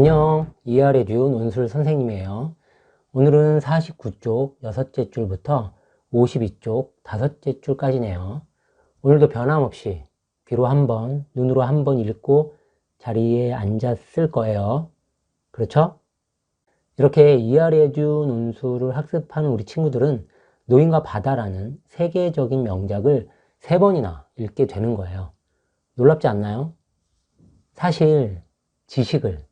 안녕, 이하레듀 논술 선생님이에요. 오늘은 49쪽 6째 줄부터 52쪽 5째 줄까지네요. 오늘도 변함없이 귀로 한번, 눈으로 한번 읽고 자리에 앉았을 거예요. 그렇죠? 이렇게 이하레듀 논술을 학습하는 우리 친구들은 노인과 바다라는 세계적인 명작을 3번이나 읽게 되는 거예요. 놀랍지 않나요? 사실 지식을,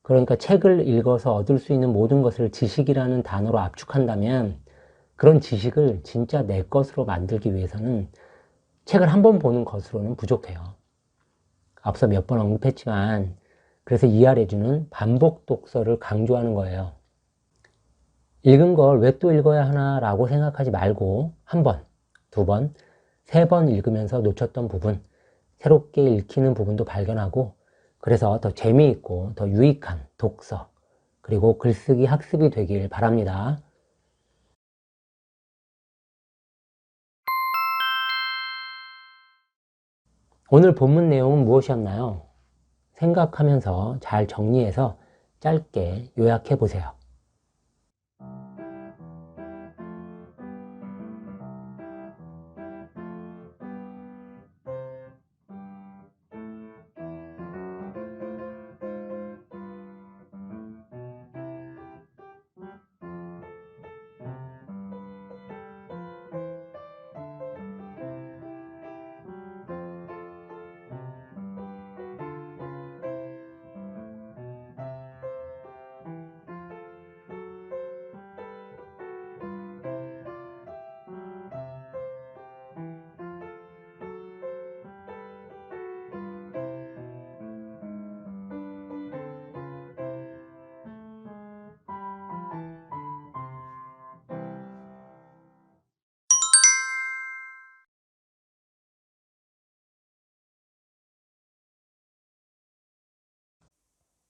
그러니까 책을 읽어서 얻을 수 있는 모든 것을 지식이라는 단어로 압축한다면 그런 지식을 진짜 내 것으로 만들기 위해서는 책을 한 번 보는 것으로는 부족해요. 앞서 몇 번 언급했지만 그래서 이하레듀는 반복 독서를 강조하는 거예요. 읽은 걸 왜 또 읽어야 하나 라고 생각하지 말고 한 번, 두 번, 3번 읽으면서 놓쳤던 부분, 새롭게 읽히는 부분도 발견하고 그래서 더 재미있고 더 유익한 독서 그리고 글쓰기 학습이 되길 바랍니다. 오늘 본문 내용은 무엇이었나요? 생각하면서 잘 정리해서 짧게 요약해 보세요.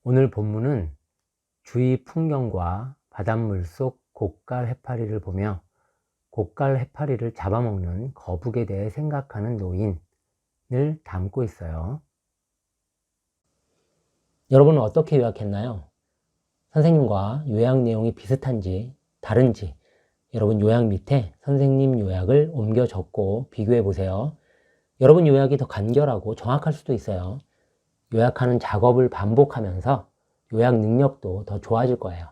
오늘 본문은 주위 풍경과 바닷물 속 고깔 해파리를 보며 고깔 해파리를 잡아먹는 거북에 대해 생각하는 노인을 담고 있어요. 여러분은 어떻게 요약했나요? 선생님과 요약 내용이 비슷한지 다른지 여러분 요약 밑에 선생님 요약을 옮겨 적고 비교해 보세요. 여러분 요약이 더 간결하고 정확할 수도 있어요. 요약하는 작업을 반복하면서 요약 능력도 더 좋아질 거예요.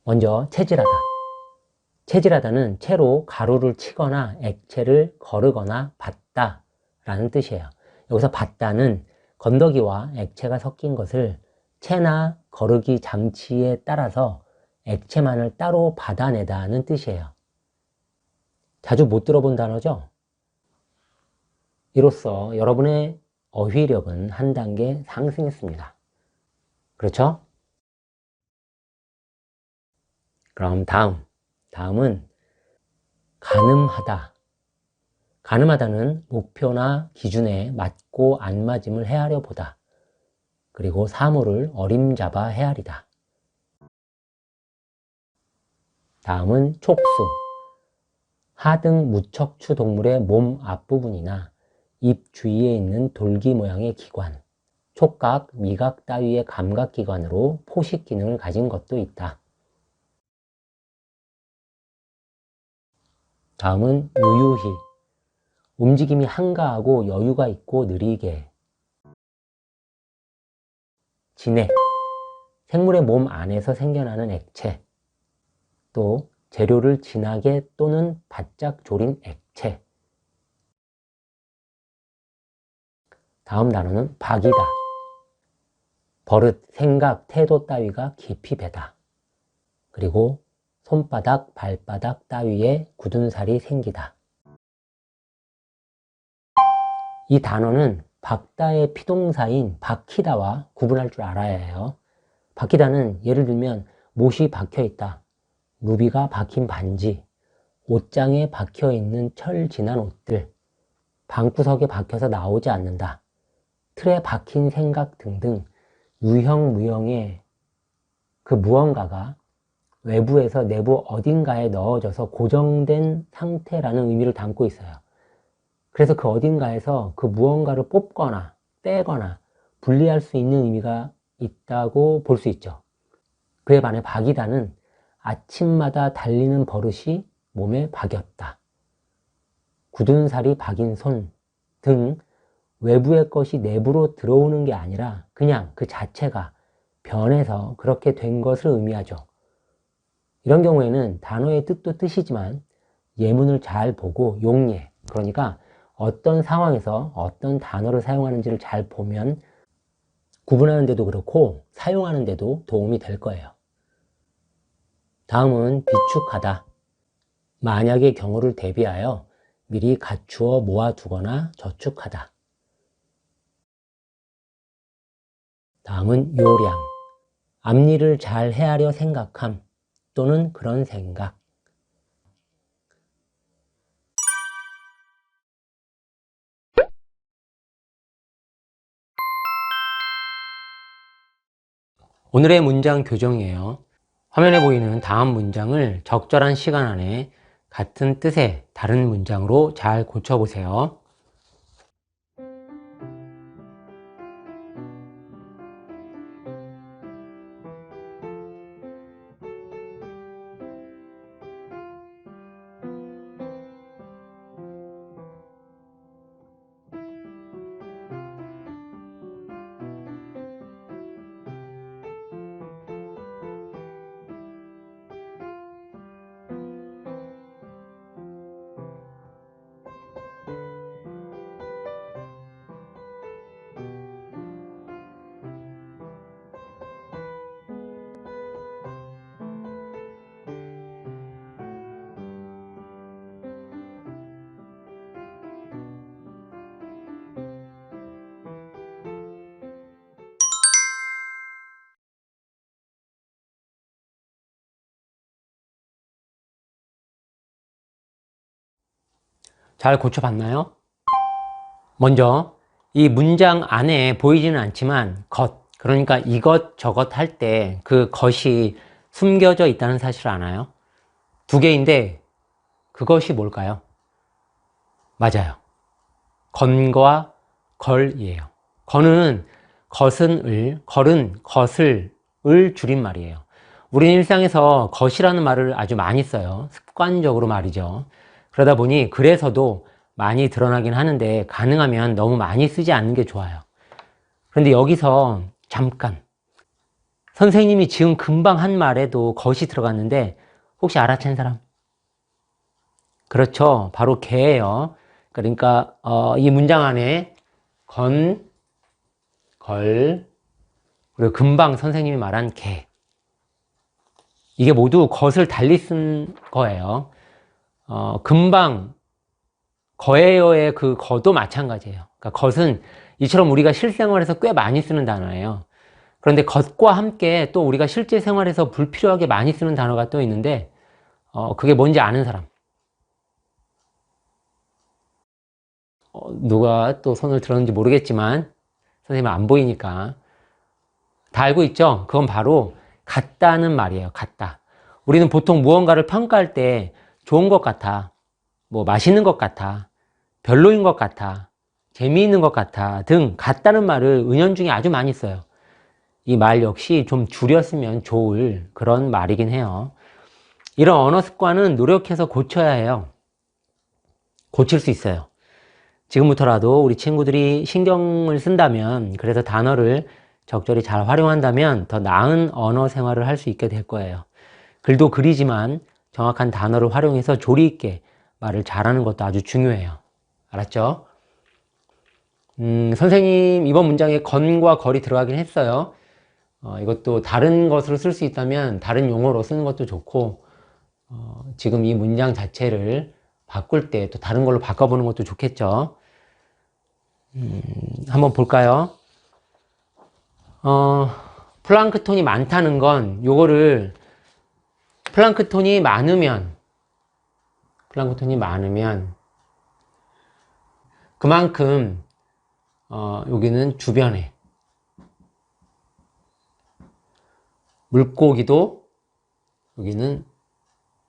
먼저 체질하다. 체질하다는 채로 가루를 치거나 액체를 거르거나 받다 라는 뜻이에요. 여기서 받다는 건더기와 액체가 섞인 것을 채나 거르기 장치에 따라서 액체만을 따로 받아내다는 뜻이에요. 자주 못 들어본 단어죠? 이로써 여러분의 어휘력은 한 단계 상승했습니다. 그렇죠? 그럼 다음은 가늠하다. 가늠하다는 목표나 기준에 맞고 안 맞음을 헤아려 보다. 그리고 사물을 어림잡아 헤아리다. 다음은 촉수. 하등 무척추 동물의 몸 앞부분이나 입 주위에 있는 돌기 모양의 기관, 촉각, 미각 따위의 감각기관으로 포식 기능을 가진 것도 있다. 다음은 유유히. 움직임이 한가하고 여유가 있고 느리게. 진액. 생물의 몸 안에서 생겨나는 액체, 또 재료를 진하게 또는 바짝 졸인 액체. 다음 단어는 박이다. 버릇, 생각, 태도 따위가 깊이 배다. 그리고 손바닥, 발바닥 따위에 굳은 살이 생기다. 이 단어는 박다의 피동사인 박히다와 구분할 줄 알아야 해요. 박히다는 예를 들면 못이 박혀있다, 루비가 박힌 반지, 옷장에 박혀있는 철 진한 옷들, 방구석에 박혀서 나오지 않는다, 틀에 박힌 생각 등등 유형 무형의 그 무언가가 외부에서 내부 어딘가에 넣어져서 고정된 상태라는 의미를 담고 있어요. 그래서 그 어딘가에서 그 무언가를 뽑거나 떼거나 분리할 수 있는 의미가 있다고 볼 수 있죠. 그에 반해 박이다는 아침마다 달리는 버릇이 몸에 박였다, 굳은 살이 박인 손 등 외부의 것이 내부로 들어오는 게 아니라 그냥 그 자체가 변해서 그렇게 된 것을 의미하죠. 이런 경우에는 단어의 뜻도 뜻이지만 예문을 잘 보고 용례, 그러니까 어떤 상황에서 어떤 단어를 사용하는지를 잘 보면 구분하는 데도 그렇고 사용하는 데도 도움이 될 거예요. 다음은 비축하다. 만약의 경우를 대비하여 미리 갖추어 모아두거나 저축하다. 다음은 요량. 앞일을 잘 헤아려 생각함 또는 그런 생각. 오늘의 문장 교정이에요. 화면에 보이는 다음 문장을 적절한 시간 안에 같은 뜻의 다른 문장으로 잘 고쳐보세요. 잘 고쳐봤나요? 먼저 이 문장 안에 보이지는 않지만 것, 그러니까 이것 저것 할 때 그 것이 숨겨져 있다는 사실을 아나요? 두 개인데 그것이 뭘까요? 맞아요. 건과 걸이에요. 건은 것은 을, 걸은 것을 을 줄임말이에요. 우리는 일상에서 것이라는 말을 아주 많이 써요. 습관적으로 말이죠. 그러다 보니 그래서도 많이 드러나긴 하는데 가능하면 너무 많이 쓰지 않는 게 좋아요. 그런데 여기서 잠깐, 선생님이 지금 금방 한 말에도 것이 들어갔는데 혹시 알아챈 사람? 그렇죠. 바로 개예요. 그러니까 이 문장 안에 건, 걸, 그리고 금방 선생님이 말한 개, 이게 모두 것을 달리 쓴 거예요. 금방 거예요의 그 거도 마찬가지예요. 그러니까 것은 이처럼 우리가 실생활에서 꽤 많이 쓰는 단어예요. 그런데 것과 함께 또 우리가 실제 생활에서 불필요하게 많이 쓰는 단어가 또 있는데 그게 뭔지 아는 사람? 누가 또 손을 들었는지 모르겠지만 선생님은 안 보이니까 다 알고 있죠? 그건 바로 같다는 말이에요. 같다. 우리는 보통 무언가를 평가할 때 좋은 것 같아, 뭐 맛있는 것 같아, 별로인 것 같아, 재미있는 것 같아 등 같다는 말을 은연중에 아주 많이 써요. 이 말 역시 좀 줄였으면 좋을 그런 말이긴 해요. 이런 언어 습관은 노력해서 고쳐야 해요. 고칠 수 있어요. 지금부터라도 우리 친구들이 신경을 쓴다면, 그래서 단어를 적절히 잘 활용한다면 더 나은 언어 생활을 할 수 있게 될 거예요. 글도 글이지만 정확한 단어를 활용해서 조리 있게 말을 잘하는 것도 아주 중요해요. 알았죠? 선생님 이번 문장에 건과 걸이 들어가긴 했어요. 이것도 다른 것으로 쓸 수 있다면 다른 용어로 쓰는 것도 좋고, 지금 이 문장 자체를 바꿀 때 또 다른 걸로 바꿔보는 것도 좋겠죠. 한번 볼까요? 플랑크톤이 많다는 건 요거를 플랑크톤이 많으면 그만큼 여기는 주변에 물고기도 여기는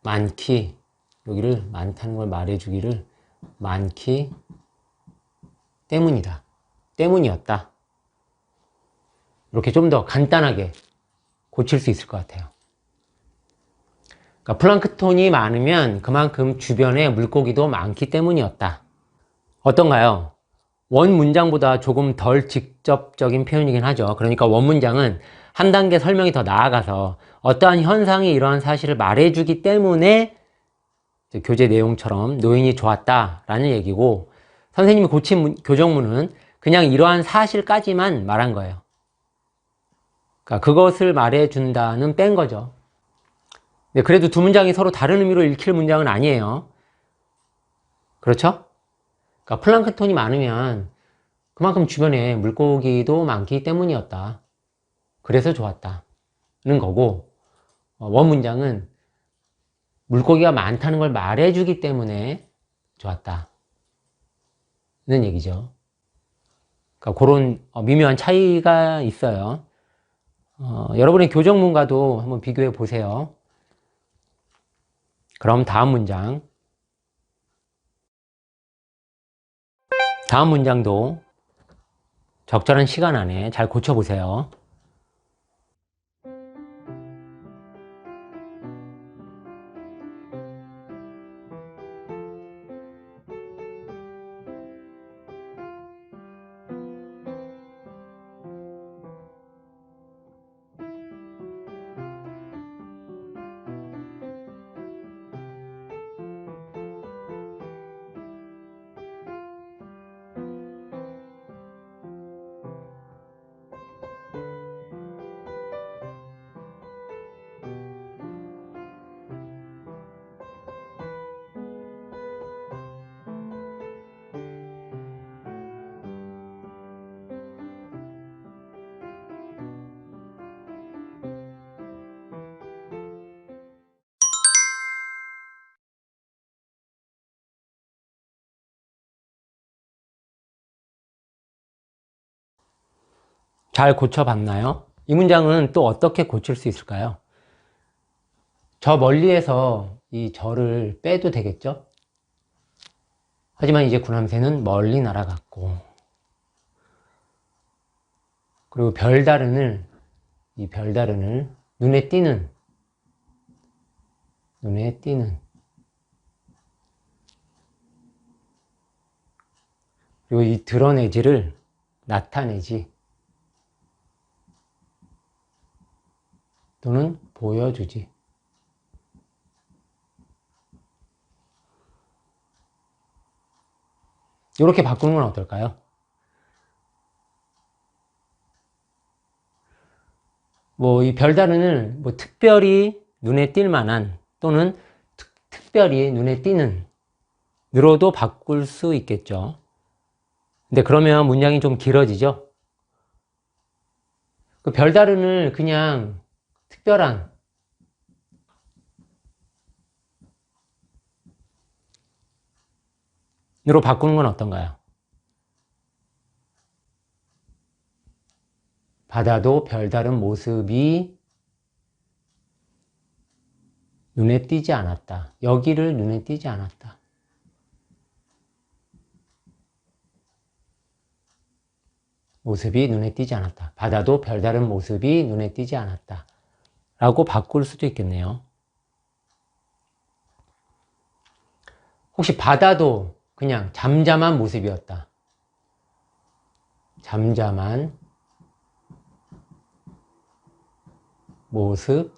많기, 여기를 많다는 걸 말해주기를 많기 때문이었다. 이렇게 좀 더 간단하게 고칠 수 있을 것 같아요. 그러니까 플랑크톤이 많으면 그만큼 주변에 물고기도 많기 때문이었다. 어떤가요? 원 문장보다 조금 덜 직접적인 표현이긴 하죠. 그러니까 원 문장은 한 단계 설명이 더 나아가서 어떠한 현상이 이러한 사실을 말해주기 때문에 교재 내용처럼 노인이 좋았다라는 얘기고, 선생님이 고친 교정문은 그냥 이러한 사실까지만 말한 거예요. 그러니까 그것을 말해준다는 뺀 거죠. 그래도 두 문장이 서로 다른 의미로 읽힐 문장은 아니에요. 그렇죠? 그러니까 플랑크톤이 많으면 그만큼 주변에 물고기도 많기 때문이었다. 그래서 좋았다는 거고, 원 문장은 물고기가 많다는 걸 말해주기 때문에 좋았다는 얘기죠. 그러니까 그런 미묘한 차이가 있어요. 여러분의 교정문과도 한번 비교해 보세요. 그럼 다음 문장도 적절한 시간 안에 잘 고쳐보세요. 잘 고쳐봤나요? 이 문장은 또 어떻게 고칠 수 있을까요? 저 멀리에서 이 저를 빼도 되겠죠? 하지만 이제 구남새는 멀리 날아갔고, 그리고 이 별다른을 눈에 띄는 그리고 이 드러내지를 나타내지 또는 보여주지. 이렇게 바꾸는 건 어떨까요? 이 별다른을 특별히 눈에 띌 만한 또는 특별히 눈에 띄는 으로도 바꿀 수 있겠죠. 근데 그러면 문장이 좀 길어지죠? 그 별다른을 그냥 특별한 으로 바꾸는 건 어떤가요? 바다도 별다른 모습이 눈에 띄지 않았다. 여기를 눈에 띄지 않았다. 모습이 눈에 띄지 않았다. 바다도 별다른 모습이 눈에 띄지 않았다. 라고 바꿀 수도 있겠네요. 혹시 바다도 그냥 잠잠한 모습이었다. 잠잠한 모습이었다.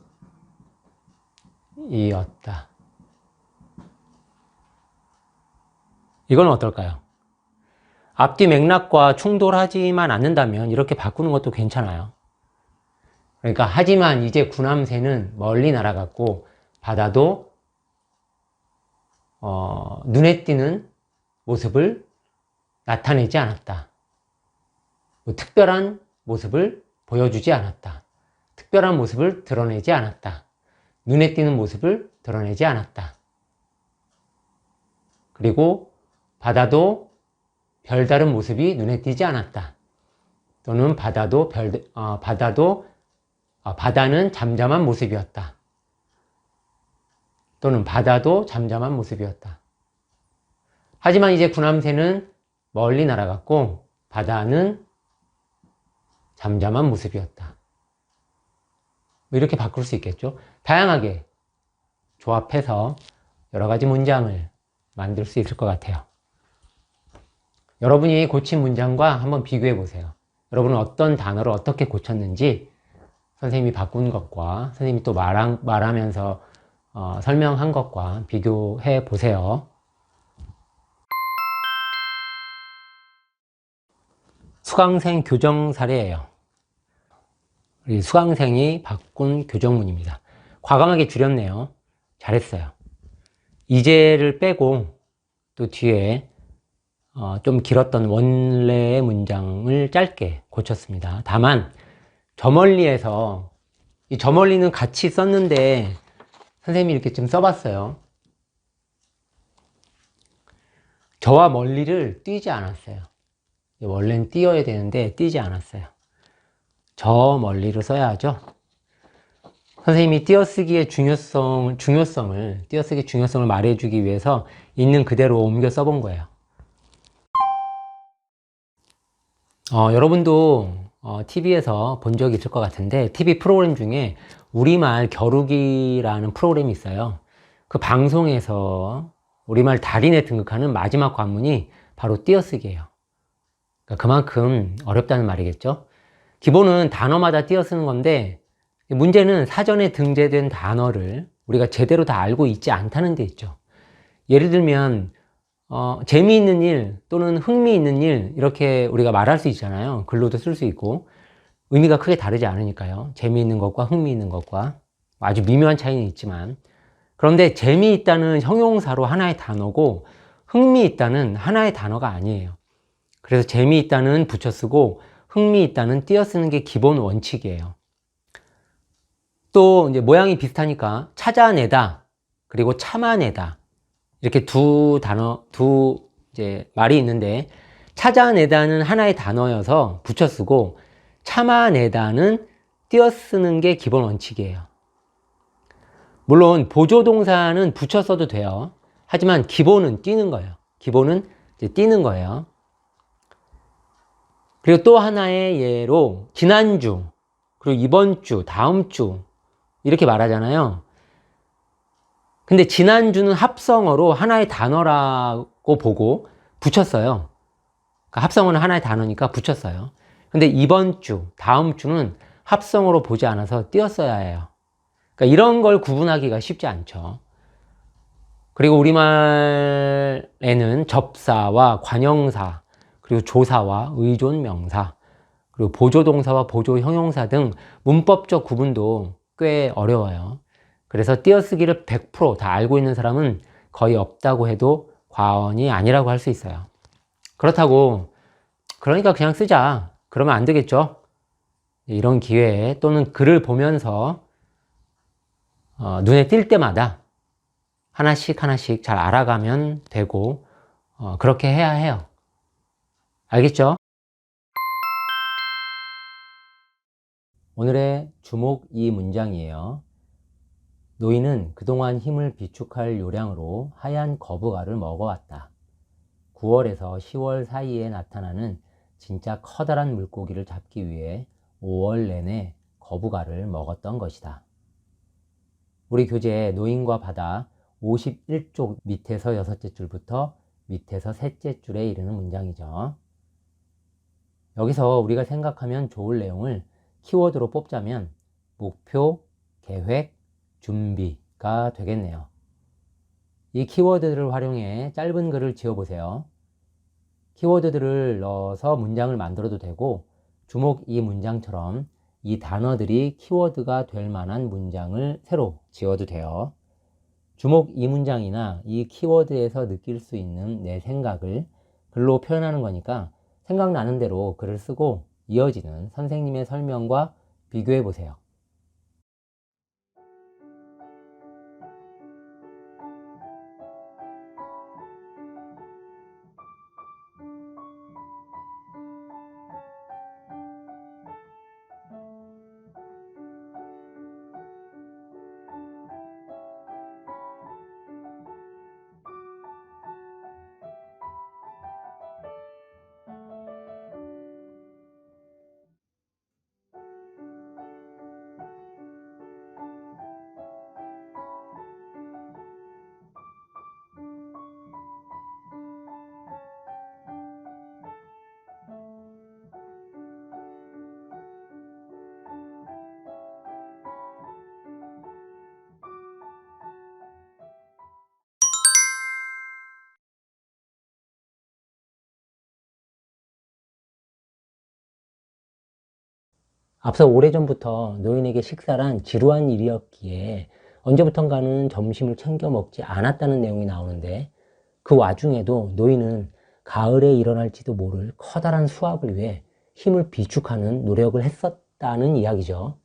이건 어떨까요? 앞뒤 맥락과 충돌하지만 않는다면 이렇게 바꾸는 것도 괜찮아요. 그러니까 하지만 이제 구남새는 멀리 날아갔고 바다도 눈에 띄는 모습을 나타내지 않았다. 뭐 특별한 모습을 보여주지 않았다. 특별한 모습을 드러내지 않았다. 눈에 띄는 모습을 드러내지 않았다. 그리고 바다도 별다른 모습이 눈에 띄지 않았다. 또는 바다는 잠잠한 모습이었다. 또는 바다도 잠잠한 모습이었다. 하지만 이제 구남새는 멀리 날아갔고 바다는 잠잠한 모습이었다. 이렇게 바꿀 수 있겠죠. 다양하게 조합해서 여러 가지 문장을 만들 수 있을 것 같아요. 여러분이 고친 문장과 한번 비교해 보세요. 여러분은 어떤 단어를 어떻게 고쳤는지 선생님이 바꾼 것과 선생님이 또 말하면서 설명한 것과 비교해 보세요. 수강생 교정 사례예요. 우리 수강생이 바꾼 교정문입니다. 과감하게 줄였네요. 잘했어요. 이제를 빼고 또 뒤에 좀 길었던 원래의 문장을 짧게 고쳤습니다. 다만 저 멀리에서 이 저 멀리는 같이 썼는데 선생님이 이렇게 좀 써봤어요. 저와 멀리를 띄지 않았어요. 원래는 띄어야 되는데 띄지 않았어요. 저 멀리를 써야 하죠. 선생님이 띄어쓰기의 중요성을 말해주기 위해서 있는 그대로 옮겨 써본 거예요. 여러분도 TV에서 본 적이 있을 것 같은데 TV 프로그램 중에 우리말 겨루기라는 프로그램이 있어요. 그 방송에서 우리말 달인에 등극하는 마지막 관문이 바로 띄어쓰기예요. 그러니까 그만큼 어렵다는 말이겠죠. 기본은 단어마다 띄어쓰는 건데 문제는 사전에 등재된 단어를 우리가 제대로 다 알고 있지 않다는 데 있죠. 예를 들면 재미있는 일 또는 흥미있는 일 이렇게 우리가 말할 수 있잖아요. 글로도 쓸 수 있고 의미가 크게 다르지 않으니까요. 재미있는 것과 흥미있는 것과 아주 미묘한 차이는 있지만 그런데 재미있다는 형용사로 하나의 단어고 흥미있다는 하나의 단어가 아니에요. 그래서 재미있다는 붙여 쓰고 흥미있다는 띄어 쓰는 게 기본 원칙이에요. 또 이제 모양이 비슷하니까 찾아내다 그리고 참아내다 이렇게 두 이제 말이 있는데 찾아내다는 하나의 단어여서 붙여 쓰고 참아내다는 띄어 쓰는 게 기본 원칙이에요. 물론 보조동사는 붙여 써도 돼요. 하지만 기본은 띄는 거예요. 기본은 이제 띄는 거예요. 그리고 또 하나의 예로 지난주, 그리고 이번 주, 다음 주 이렇게 말하잖아요. 근데 지난주는 합성어로 하나의 단어라고 보고 붙였어요. 그러니까 합성어는 하나의 단어니까 붙였어요. 근데 이번 주, 다음 주는 합성어로 보지 않아서 띄었어야 해요. 그러니까 이런 걸 구분하기가 쉽지 않죠. 그리고 우리말에는 접사와 관형사, 그리고 조사와 의존명사, 그리고 보조동사와 보조형용사 등 문법적 구분도 꽤 어려워요. 그래서 띄어쓰기를 100% 다 알고 있는 사람은 거의 없다고 해도 과언이 아니라고 할 수 있어요. 그렇다고 그러니까 그냥 쓰자 그러면 안 되겠죠. 이런 기회에 또는 글을 보면서 눈에 띌 때마다 하나씩 잘 알아가면 되고 그렇게 해야 해요. 알겠죠? 오늘의 주목 이 문장이에요. 노인은 그동안 힘을 비축할 요량으로 하얀 거북알을 먹어왔다. 9월에서 10월 사이에 나타나는 진짜 커다란 물고기를 잡기 위해 5월 내내 거북알을 먹었던 것이다. 우리 교재에 노인과 바다 51쪽 밑에서 6째 줄부터 밑에서 3째 줄에 이르는 문장이죠. 여기서 우리가 생각하면 좋을 내용을 키워드로 뽑자면 목표, 계획, 준비가 되겠네요. 이 키워드들을 활용해 짧은 글을 지어보세요. 키워드들을 넣어서 문장을 만들어도 되고, 주목 이 문장처럼 이 단어들이 키워드가 될 만한 문장을 새로 지어도 돼요. 주목 이 문장이나 이 키워드에서 느낄 수 있는 내 생각을 글로 표현하는 거니까 생각나는 대로 글을 쓰고 이어지는 선생님의 설명과 비교해 보세요. 앞서 오래전부터 노인에게 식사란 지루한 일이었기에 언제부턴가는 점심을 챙겨 먹지 않았다는 내용이 나오는데, 그 와중에도 노인은 가을에 일어날지도 모를 커다란 수확을 위해 힘을 비축하는 노력을 했었다는 이야기죠.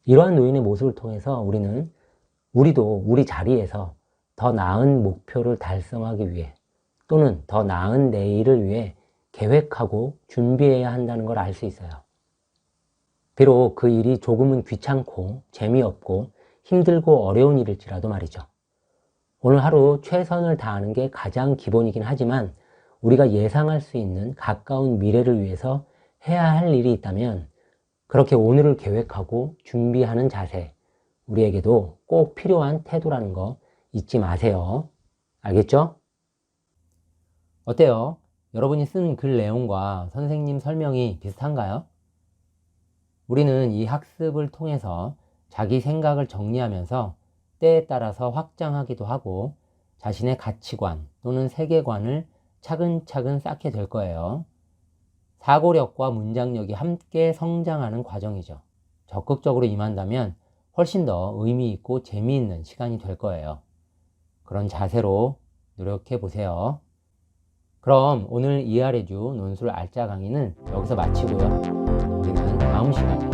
이러한 노인의 모습을 통해서 우리도 우리 자리에서 더 나은 목표를 달성하기 위해, 또는 더 나은 내일을 위해 계획하고 준비해야 한다는 걸 알 수 있어요. 비록 그 일이 조금은 귀찮고 재미없고 힘들고 어려운 일일지라도 말이죠. 오늘 하루 최선을 다하는 게 가장 기본이긴 하지만, 우리가 예상할 수 있는 가까운 미래를 위해서 해야 할 일이 있다면 그렇게 오늘을 계획하고 준비하는 자세, 우리에게도 꼭 필요한 태도라는 거 잊지 마세요. 알겠죠? 어때요? 여러분이 쓴 글 내용과 선생님 설명이 비슷한가요? 우리는 이 학습을 통해서 자기 생각을 정리하면서 때에 따라서 확장하기도 하고 자신의 가치관 또는 세계관을 차근차근 쌓게 될 거예요. 사고력과 문장력이 함께 성장하는 과정이죠. 적극적으로 임한다면 훨씬 더 의미 있고 재미있는 시간이 될 거예요. 그런 자세로 노력해 보세요. 그럼 오늘 ER에듀 논술 알짜 강의는 여기서 마치고요. 우리는 다음 시간에